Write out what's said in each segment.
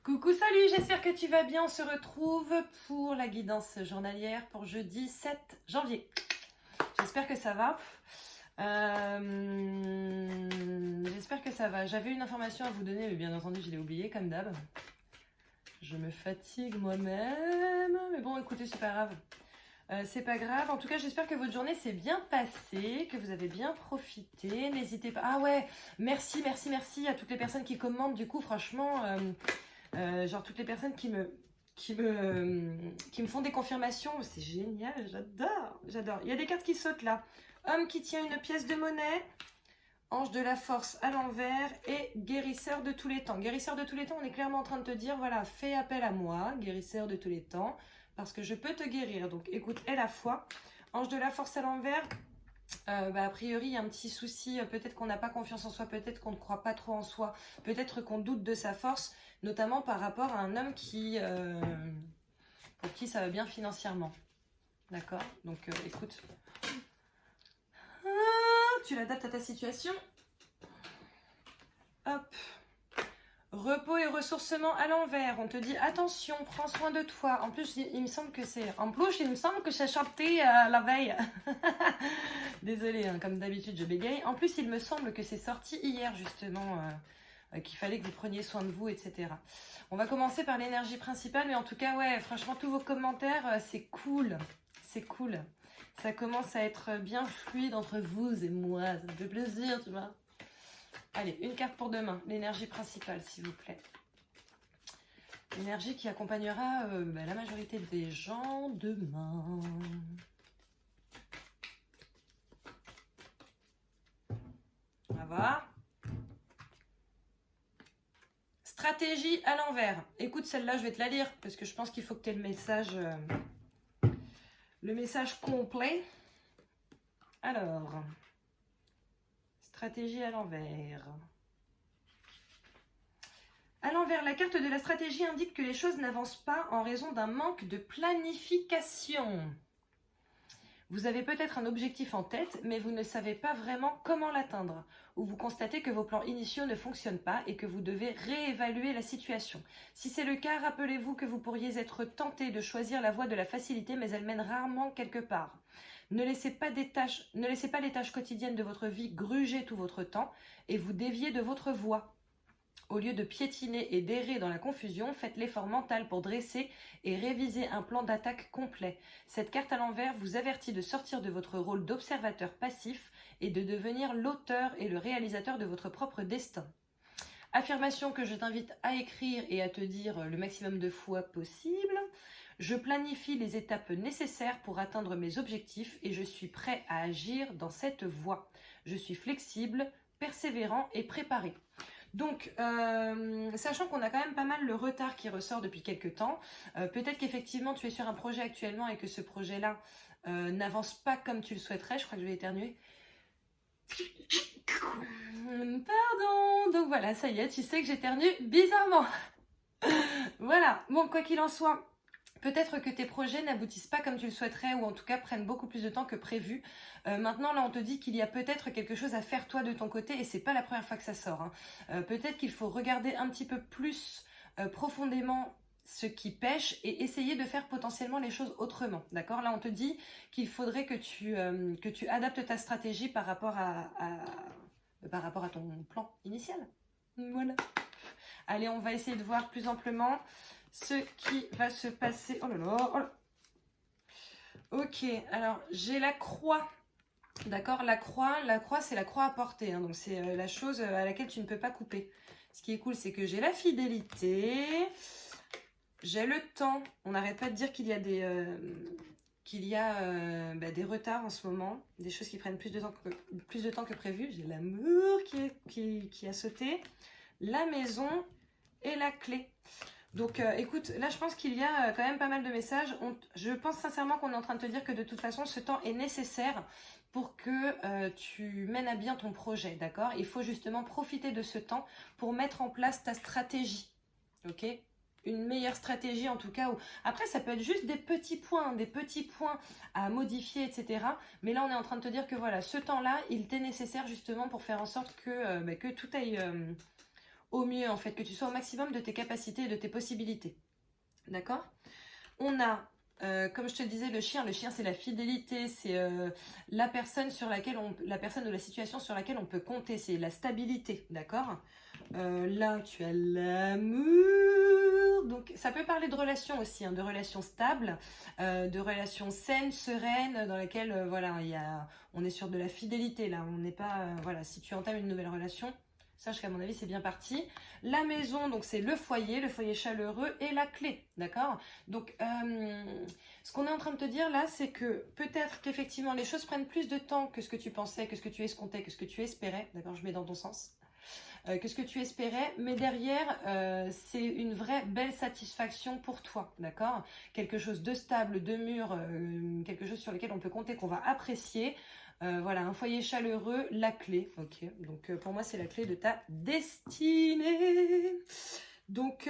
Coucou, salut, j'espère que tu vas bien. On se retrouve pour la guidance journalière pour jeudi 7 janvier. J'espère que ça va. J'espère que ça va. J'avais une information à vous donner, mais bien entendu, je l'ai oubliée comme d'hab. Je me fatigue moi-même. Mais bon, écoutez, c'est pas grave. C'est pas grave. En tout cas, j'espère que votre journée s'est bien passée, que vous avez bien profité. N'hésitez pas. Ah ouais, merci à toutes les personnes qui commentent. Du coup, franchement, genre toutes les personnes qui me font des confirmations. C'est génial, j'adore. Il y a des cartes qui sautent là. Homme qui tient une pièce de monnaie. Ange de la force à l'envers et guérisseur de tous les temps. Guérisseur de tous les temps, on est clairement en train de te dire, voilà, fais appel à moi, guérisseur de tous les temps, parce que je peux te guérir. Donc écoute, aie la foi. Ange de la force à l'envers, a priori, il y a un petit souci, peut-être qu'on n'a pas confiance en soi, peut-être qu'on ne croit pas trop en soi, peut-être qu'on doute de sa force, notamment par rapport à un homme pour qui ça va bien financièrement. D'accord? Donc écoute, tu l'adaptes à ta situation. Hop. Repos et ressourcement à l'envers. On te dit attention, prends soin de toi. En plus, il me semble que c'est. En plus, il me semble que j'ai chanté la veille. Désolée, hein, comme d'habitude, je bégaye. En plus, il me semble que c'est sorti hier, justement, qu'il fallait que vous preniez soin de vous, etc. On va commencer par l'énergie principale, mais en tout cas, ouais, franchement, tous vos commentaires, c'est cool. C'est cool. Ça commence à être bien fluide entre vous et moi. Ça me fait plaisir, tu vois. Allez, une carte pour demain. L'énergie principale, s'il vous plaît. L'énergie qui accompagnera la majorité des gens demain. On va voir. Stratégie à l'envers. Écoute, celle-là, je vais te la lire parce que je pense qu'il faut que tu aies le message complet. Alors, stratégie à l'envers. À l'envers, la carte de la stratégie indique que les choses n'avancent pas en raison d'un manque de planification. Vous avez peut-être un objectif en tête, mais vous ne savez pas vraiment comment l'atteindre, ou vous constatez que vos plans initiaux ne fonctionnent pas et que vous devez réévaluer la situation. Si c'est le cas, rappelez-vous que vous pourriez être tenté de choisir la voie de la facilité, mais elle mène rarement quelque part. Ne laissez pas les tâches quotidiennes de votre vie gruger tout votre temps et vous dévier de votre voie. Au lieu de piétiner et d'errer dans la confusion, faites l'effort mental pour dresser et réviser un plan d'attaque complet. Cette carte à l'envers vous avertit de sortir de votre rôle d'observateur passif et de devenir l'auteur et le réalisateur de votre propre destin. Affirmation que je t'invite à écrire et à te dire le maximum de fois possible. Je planifie les étapes nécessaires pour atteindre mes objectifs et je suis prêt à agir dans cette voie. Je suis flexible, persévérant et préparé. Donc, sachant qu'on a quand même pas mal le retard qui ressort depuis quelques temps, peut-être qu'effectivement tu es sur un projet actuellement et que ce projet-là n'avance pas comme tu le souhaiterais. Je crois que je vais éternuer. Pardon. Donc voilà, ça y est, tu sais que j'éternue bizarrement. Voilà, bon, quoi qu'il en soit, peut-être que tes projets n'aboutissent pas comme tu le souhaiterais ou en tout cas prennent beaucoup plus de temps que prévu. Maintenant, là, on te dit qu'il y a peut-être quelque chose à faire toi de ton côté et c'est pas la première fois que ça sort. Hein. Peut-être qu'il faut regarder un petit peu plus profondément ce qui pêche et essayer de faire potentiellement les choses autrement. D'accord? Là, on te dit qu'il faudrait que tu adaptes ta stratégie par rapport à ton plan initial. Voilà. Allez, on va essayer de voir plus amplement ce qui va se passer. Oh là là, oh là. Ok, alors j'ai la croix. D'accord, la croix c'est la croix à porter. Hein, donc c'est la chose à laquelle tu ne peux pas couper. Ce qui est cool, c'est que j'ai la fidélité. J'ai le temps. On n'arrête pas de dire qu'il y a des retards en ce moment. Des choses qui prennent plus de temps que prévu. J'ai l'amour qui a sauté. La maison et la clé. Donc écoute, là je pense qu'il y a quand même pas mal de messages. Je pense sincèrement qu'on est en train de te dire que de toute façon ce temps est nécessaire pour que tu mènes à bien ton projet, d'accord? Il faut justement profiter de ce temps pour mettre en place ta stratégie, ok? Une meilleure stratégie en tout cas. Après ça peut être juste des petits points à modifier, etc. Mais là on est en train de te dire que voilà, ce temps-là, il t'est nécessaire justement pour faire en sorte que tout aille au mieux en fait, que tu sois au maximum de tes capacités et de tes possibilités. D'accord? On a, comme je te disais, le chien c'est la fidélité, c'est la personne la personne ou la situation sur laquelle on peut compter, c'est la stabilité, d'accord? Là, tu as l'amour. Donc, ça peut parler de relations aussi, hein, de relations stables, de relations saines, sereines, dans lesquelles, voilà, on est sur de la fidélité, là. On n'est pas, voilà, si tu entames une nouvelle relation, sache qu'à mon avis, c'est bien parti. La maison, donc c'est le foyer chaleureux et la clé, d'accord? Donc, ce qu'on est en train de te dire là, c'est que peut-être qu'effectivement, les choses prennent plus de temps que ce que tu pensais, que ce que tu escomptais, que ce que tu espérais, d'accord? Je mets dans ton sens. Que ce que tu espérais, mais derrière, c'est une vraie belle satisfaction pour toi, d'accord? Quelque chose de stable, de mûr, quelque chose sur lequel on peut compter, qu'on va apprécier. Voilà, un foyer chaleureux, la clé, ok? Donc pour moi, c'est la clé de ta destinée. Donc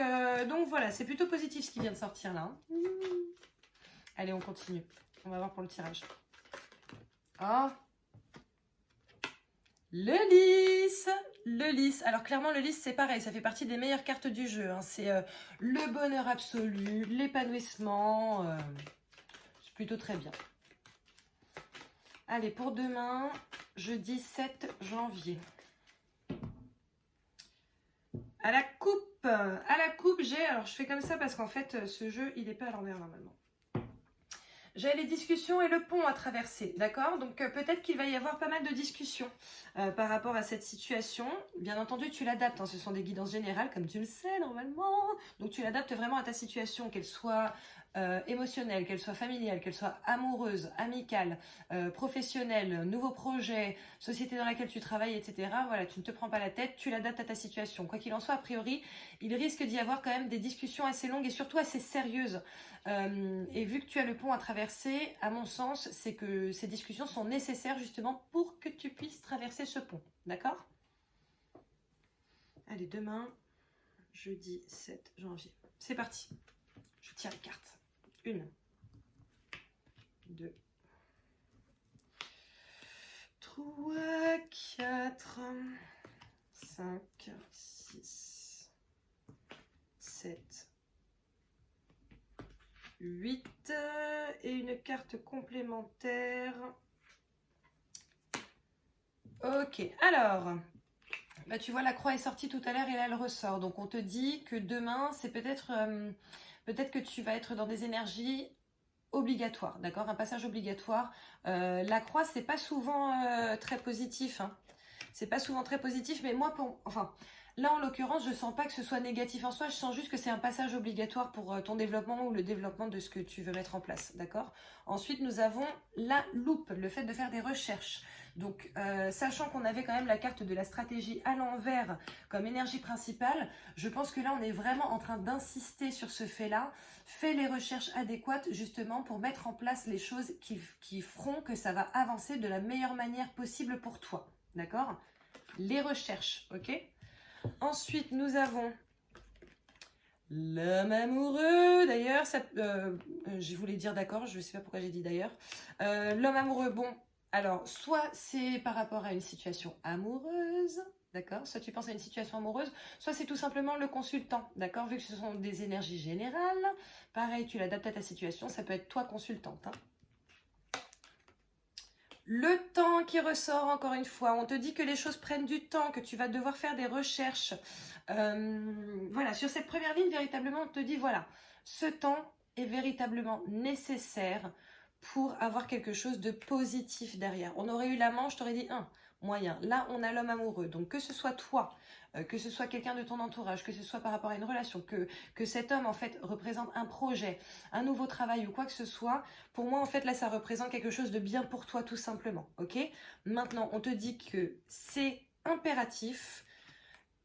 voilà, c'est plutôt positif ce qui vient de sortir là. Hein. Allez, on continue. On va voir pour le tirage. Oh, le lys. Le lys. Alors clairement, le lys, c'est pareil. Ça fait partie des meilleures cartes du jeu. Hein. C'est le bonheur absolu, l'épanouissement. C'est plutôt très bien. Allez, pour demain, jeudi 7 janvier. À la coupe. À la coupe, j'ai... Alors, je fais comme ça parce qu'en fait, ce jeu, il n'est pas à l'envers normalement. J'ai les discussions et le pont à traverser, d'accord? Donc peut-être qu'il va y avoir pas mal de discussions par rapport à cette situation. Bien entendu, tu l'adaptes, hein, ce sont des guidances générales, comme tu le sais normalement. Donc tu l'adaptes vraiment à ta situation, qu'elle soit émotionnelle, qu'elle soit familiale, qu'elle soit amoureuse, amicale, professionnelle, nouveau projet, société dans laquelle tu travailles, etc. Voilà, tu ne te prends pas la tête, tu l'adaptes à ta situation. Quoi qu'il en soit, a priori, il risque d'y avoir quand même des discussions assez longues et surtout assez sérieuses. Et vu que tu as le pont à traverser, à mon sens, c'est que ces discussions sont nécessaires justement pour que tu puisses traverser ce pont. D'accord? Allez, demain, jeudi 7 janvier. C'est parti. Je tire les cartes. 1, 2, 3, 4, 5, 6, 7, 8 et une carte complémentaire. Ok, alors, bah, tu vois la croix est sortie tout à l'heure et là elle ressort. Donc on te dit que demain, c'est peut-être que tu vas être dans des énergies obligatoires, d'accord? Un passage obligatoire. La croix, c'est pas souvent très positif. Hein. C'est pas souvent très positif, mais moi, là, en l'occurrence, je sens pas que ce soit négatif en soi, je sens juste que c'est un passage obligatoire pour ton développement ou le développement de ce que tu veux mettre en place, d'accord? Ensuite, nous avons la loupe, le fait de faire des recherches. Donc, sachant qu'on avait quand même la carte de la stratégie à l'envers comme énergie principale, je pense que là, on est vraiment en train d'insister sur ce fait-là. Fais les recherches adéquates justement pour mettre en place les choses qui feront que ça va avancer de la meilleure manière possible pour toi, d'accord? Les recherches, ok? Ensuite, nous avons l'homme amoureux. D'ailleurs, je voulais dire d'accord, je ne sais pas pourquoi j'ai dit d'ailleurs. L'homme amoureux, bon, alors, soit c'est par rapport à une situation amoureuse, d'accord? Soit tu penses à une situation amoureuse, soit c'est tout simplement le consultant, d'accord? Vu que ce sont des énergies générales, pareil, tu l'adaptes à ta situation, ça peut être toi consultante, hein. Le temps qui ressort encore une fois, on te dit que les choses prennent du temps, que tu vas devoir faire des recherches. Voilà, sur cette première ligne, véritablement, on te dit, voilà, ce temps est véritablement nécessaire pour avoir quelque chose de positif derrière. On aurait eu l'amant, je t'aurais dit moyen. Là, on a l'homme amoureux. Donc, que ce soit toi, que ce soit quelqu'un de ton entourage, que ce soit par rapport à une relation, que cet homme, en fait, représente un projet, un nouveau travail ou quoi que ce soit, pour moi, en fait, là, ça représente quelque chose de bien pour toi, tout simplement. Ok? Maintenant, on te dit que c'est impératif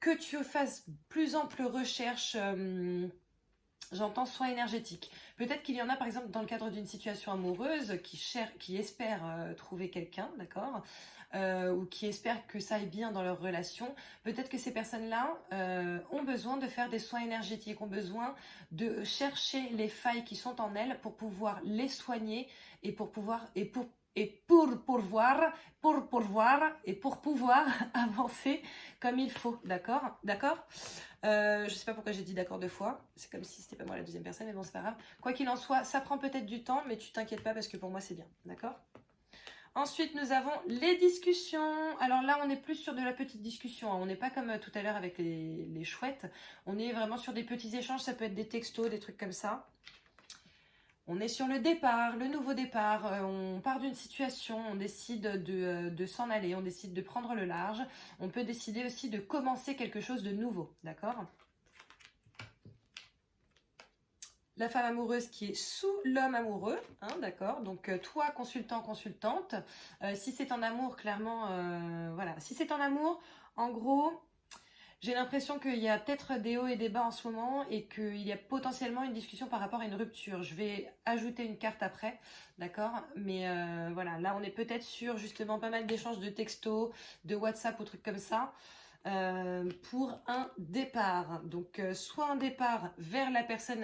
que tu fasses plus ample recherche... J'entends soin énergétique. Peut-être qu'il y en a, par exemple, dans le cadre d'une situation amoureuse, qui espèrent trouver quelqu'un, d'accord, ou qui espèrent que ça aille bien dans leur relation. Peut-être que ces personnes-là ont besoin de faire des soins énergétiques, ont besoin de chercher les failles qui sont en elles pour pouvoir les soigner et pour et pour pouvoir et pour pouvoir avancer comme il faut, d'accord? D'accord? Je sais pas pourquoi j'ai dit d'accord deux fois, c'est comme si c'était pas moi la deuxième personne, mais bon c'est pas grave. Quoi qu'il en soit, ça prend peut-être du temps, mais tu t'inquiètes pas parce que pour moi c'est bien, d'accord? Ensuite, nous avons les discussions. Alors là, on est plus sur de la petite discussion, hein. On n'est pas comme tout à l'heure avec les chouettes. On est vraiment sur des petits échanges, ça peut être des textos, des trucs comme ça. On est sur le départ, le nouveau départ, on part d'une situation, on décide de s'en aller, on décide de prendre le large. On peut décider aussi de commencer quelque chose de nouveau, d'accord? La femme amoureuse qui est sous l'homme amoureux, hein, d'accord? Donc toi, consultant, consultante, si c'est en amour, clairement, voilà. Si c'est en amour, en gros, j'ai l'impression qu'il y a peut-être des hauts et des bas en ce moment et qu'il y a potentiellement une discussion par rapport à une rupture. Je vais ajouter une carte après, d'accord? Mais voilà, là on est peut-être sur justement pas mal d'échanges de textos, de WhatsApp ou trucs comme ça. Pour un départ. Donc soit un départ vers la personne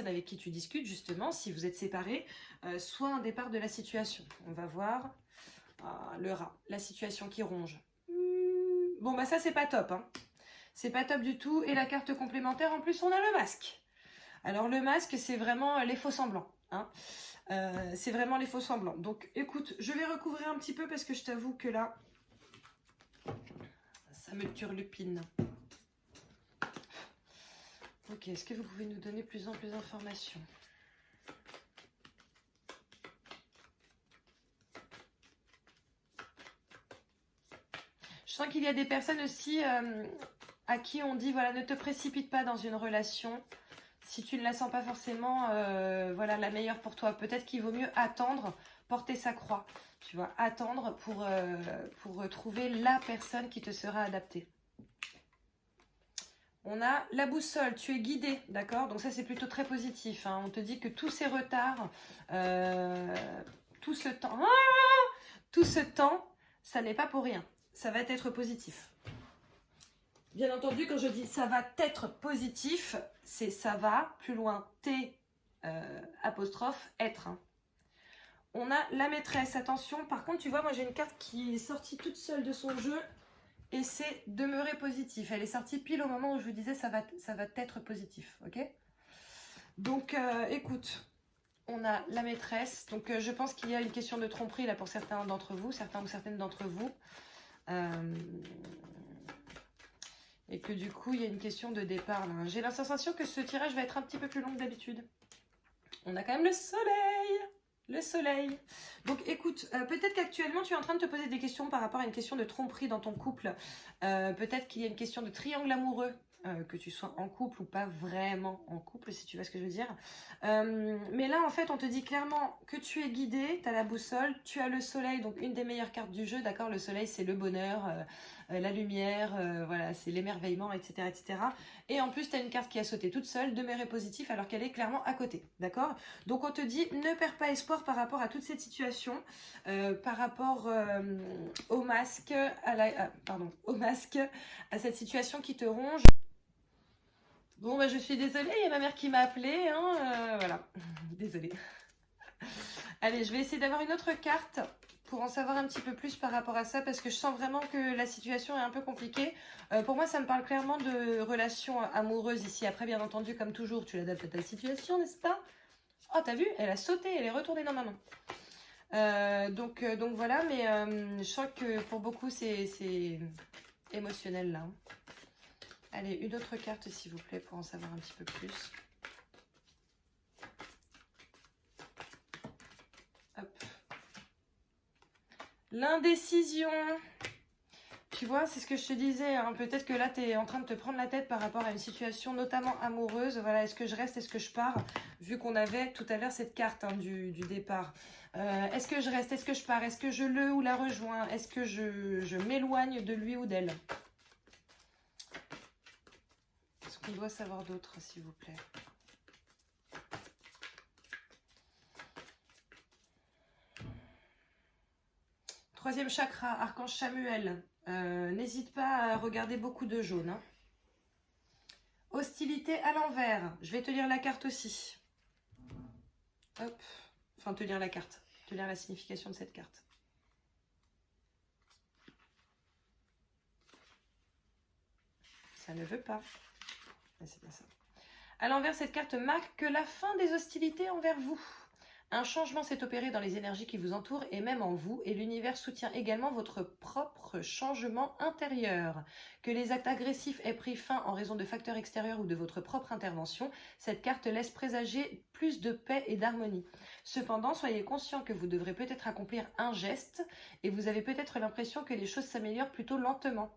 avec qui tu discutes justement, si vous êtes séparés, soit un départ de la situation. On va voir. Ah, le rat, la situation qui ronge. Bon bah ça c'est pas top, hein. C'est pas top du tout. Et la carte complémentaire, en plus on a le masque. Alors le masque, c'est vraiment les faux semblants, hein. C'est vraiment les faux semblants. Donc écoute, je vais recouvrir un petit peu parce que je t'avoue que là, ça me turlupine. Ok, est-ce que vous pouvez nous donner plus en plus d'informations? Je sens qu'il y a des personnes aussi à qui on dit, voilà, ne te précipite pas dans une relation si tu ne la sens pas forcément voilà, la meilleure pour toi. Peut-être qu'il vaut mieux attendre, porter sa croix, tu vois, attendre pour trouver la personne qui te sera adaptée. On a la boussole, tu es guidé, d'accord? Donc ça c'est plutôt très positif, hein. On te dit que tous ces retards, tout ce temps, ça n'est pas pour rien. Ça va être positif. Bien entendu, quand je dis ça va être positif, c'est ça va, plus loin, T, apostrophe, être, hein. On a la maîtresse, attention. Par contre, tu vois, moi j'ai une carte qui est sortie toute seule de son jeu. Et c'est demeurer positif. Elle est sortie pile au moment où je vous disais ça va être positif, ok? Donc, écoute, on a la maîtresse. Donc, je pense qu'il y a une question de tromperie là pour certains d'entre vous, certains ou certaines d'entre vous. Et que du coup, il y a une question de départ là. J'ai la sensation que ce tirage va être un petit peu plus long que d'habitude. On a quand même le soleil. Le soleil. Donc écoute, peut-être qu'actuellement tu es en train de te poser des questions par rapport à une question de tromperie dans ton couple. Peut-être qu'il y a une question de triangle amoureux, que tu sois en couple ou pas vraiment en couple, si tu vois ce que je veux dire. Mais là en fait on te dit clairement que tu es guidé, tu as la boussole, tu as le soleil, donc une des meilleures cartes du jeu, d'accord? Le soleil c'est le bonheur, la lumière, voilà, c'est l'émerveillement, etc., etc. Et en plus tu as une carte qui a sauté toute seule, demeurer positif alors qu'elle est clairement à côté, d'accord? Donc on te dit ne perds pas espoir par rapport à toute cette situation, par rapport au masque, au masque, à cette situation qui te ronge. Bon bah je suis désolée, il y a ma mère qui m'a appelée, hein, voilà, désolée. Allez, je vais essayer d'avoir une autre carte pour en savoir un petit peu plus par rapport à ça, parce que je sens vraiment que la situation est un peu compliquée. Pour moi, ça me parle clairement de relations amoureuses ici. Après, bien entendu, comme toujours, tu l'adaptes à ta situation, n'est-ce pas? Oh, t'as vu? Elle a sauté, elle est retournée dans ma main. Donc voilà, mais je sens que pour beaucoup, c'est émotionnel, là. Allez, une autre carte, s'il vous plaît, pour en savoir un petit peu plus. Hop. L'indécision. Tu vois, c'est ce que je te disais, hein. Peut-être que là, tu es en train de te prendre la tête par rapport à une situation notamment amoureuse. Voilà, est-ce que je reste, est-ce que je pars? Vu qu'on avait tout à l'heure cette carte, hein, du départ. Est-ce que je reste, est-ce que je pars? Est-ce que je le ou la rejoins? Est-ce que je m'éloigne de lui ou d'elle? Est-ce qu'on doit savoir d'autres, s'il vous plaît? Troisième chakra, archange Samuel. N'hésite pas à regarder beaucoup de jaune, hein. Hostilité à l'envers. Je vais te lire la carte aussi. Hop. Enfin, te lire la carte, te lire la signification de cette carte. Ça ne veut pas. C'est bien ça. À l'envers, cette carte marque que la fin des hostilités envers vous. Un changement s'est opéré dans les énergies qui vous entourent et même en vous, et l'univers soutient également votre propre changement intérieur. Que les actes agressifs aient pris fin en raison de facteurs extérieurs ou de votre propre intervention, cette carte laisse présager plus de paix et d'harmonie. Cependant, soyez conscient que vous devrez peut-être accomplir un geste, et vous avez peut-être l'impression que les choses s'améliorent plutôt lentement.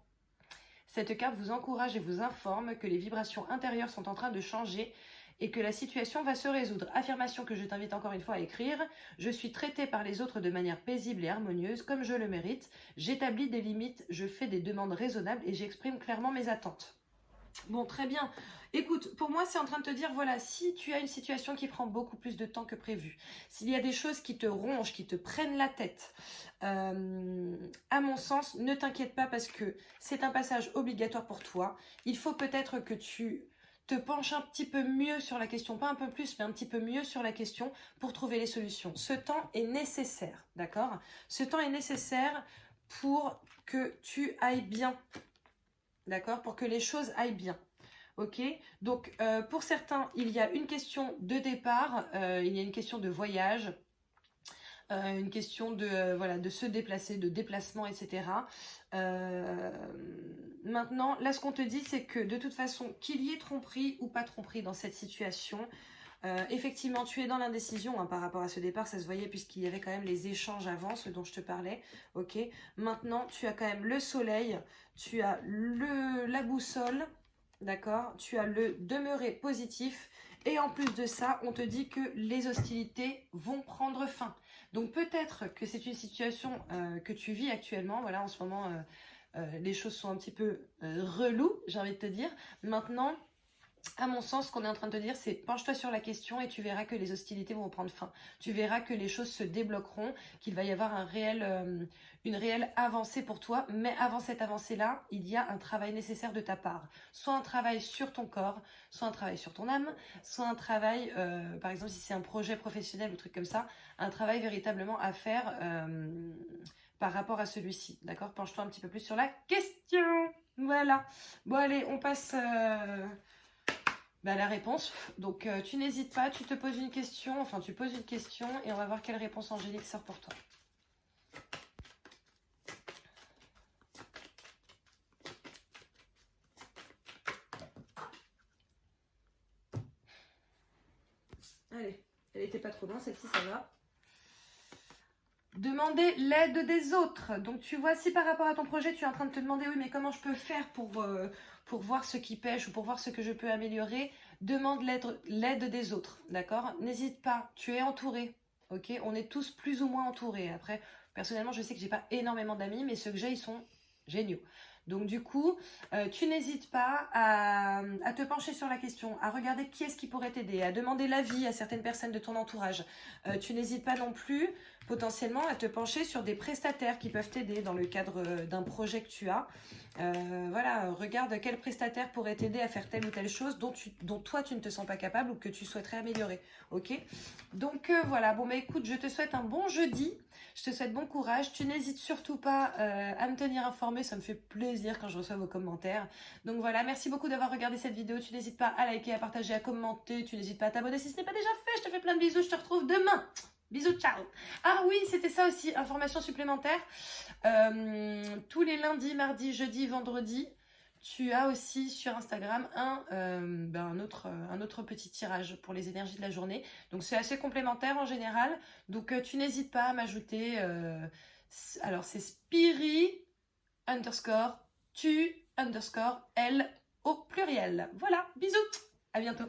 Cette carte vous encourage et vous informe que les vibrations intérieures sont en train de changer et que la situation va se résoudre. Affirmation que je t'invite encore une fois à écrire. Je suis traité par les autres de manière paisible et harmonieuse, comme je le mérite. J'établis des limites, je fais des demandes raisonnables et j'exprime clairement mes attentes. Bon, très bien. Écoute, pour moi, c'est en train de te dire, voilà, si tu as une situation qui prend beaucoup plus de temps que prévu, s'il y a des choses qui te rongent, qui te prennent la tête, à mon sens, ne t'inquiète pas parce que c'est un passage obligatoire pour toi. Il faut peut-être que tu te penches un petit peu mieux sur la question, pas un peu plus, mais un petit peu mieux sur la question pour trouver les solutions. Ce temps est nécessaire, d'accord? Ce temps est nécessaire pour que tu ailles bien, d'accord? Pour que les choses aillent bien. Ok, donc pour certains, il y a une question de départ, il y a une question de voyage, une question de, voilà, de se déplacer, de déplacement, etc. Maintenant, là, ce qu'on te dit, c'est que de toute façon, qu'il y ait tromperie ou pas tromperie dans cette situation, effectivement, tu es dans l'indécision hein, par rapport à ce départ, ça se voyait puisqu'il y avait quand même les échanges avant, ce dont je te parlais. Ok, maintenant, tu as quand même le soleil, tu as la boussole, d'accord, tu as le demeurer positif. Et en plus de ça, on te dit que les hostilités vont prendre fin. Donc peut-être que c'est une situation que tu vis actuellement. Voilà, en ce moment, les choses sont un petit peu reloues, j'ai envie de te dire. Maintenant, à mon sens, ce qu'on est en train de te dire, c'est penche-toi sur la question et tu verras que les hostilités vont prendre fin. Tu verras que les choses se débloqueront, qu'il va y avoir une réelle avancée pour toi. Mais avant cette avancée-là, il y a un travail nécessaire de ta part. Soit un travail sur ton corps, soit un travail sur ton âme, soit un travail, par exemple, si c'est un projet professionnel ou truc comme ça, un travail véritablement à faire par rapport à celui-ci. D'accord? Penche-toi un petit peu plus sur la question. Voilà. Bon, allez, on passe... la réponse, donc tu n'hésites pas, tu te poses une question, enfin tu poses une question et on va voir quelle réponse angélique sort pour toi. Allez, elle n'était pas trop loin, celle-ci ça va. Demander l'aide des autres. Donc tu vois, si par rapport à ton projet, tu es en train de te demander, oui mais comment je peux faire pour voir ce qui pêche ou pour voir ce que je peux améliorer, demande l'aide des autres, d'accord? N'hésite pas, tu es entouré, ok? On est tous plus ou moins entourés. Après, personnellement, je sais que j'ai pas énormément d'amis, mais ceux que j'ai, ils sont géniaux. Donc du coup, tu n'hésites pas à te pencher sur la question, à regarder qui est-ce qui pourrait t'aider, à demander l'avis à certaines personnes de ton entourage. Tu n'hésites pas non plus potentiellement à te pencher sur des prestataires qui peuvent t'aider dans le cadre d'un projet que tu as. Voilà, regarde quel prestataire pourrait t'aider à faire telle ou telle chose dont toi tu ne te sens pas capable ou que tu souhaiterais améliorer. Ok? Donc voilà, bon bah écoute, je te souhaite un bon jeudi. Je te souhaite bon courage. Tu n'hésites surtout pas à me tenir informée. Ça me fait plaisir quand je reçois vos commentaires. Donc voilà, merci beaucoup d'avoir regardé cette vidéo. Tu n'hésites pas à liker, à partager, à commenter. Tu n'hésites pas à t'abonner si ce n'est pas déjà fait. Je te fais plein de bisous. Je te retrouve demain. Bisous, ciao. Ah oui, c'était ça aussi, information supplémentaire. Tous les lundis, mardis, jeudis, vendredis, tu as aussi sur Instagram un autre petit tirage pour les énergies de la journée. Donc c'est assez complémentaire en général. Donc tu n'hésites pas à m'ajouter. Alors c'est Spiri_tu_L au pluriel. Voilà, bisous, à bientôt.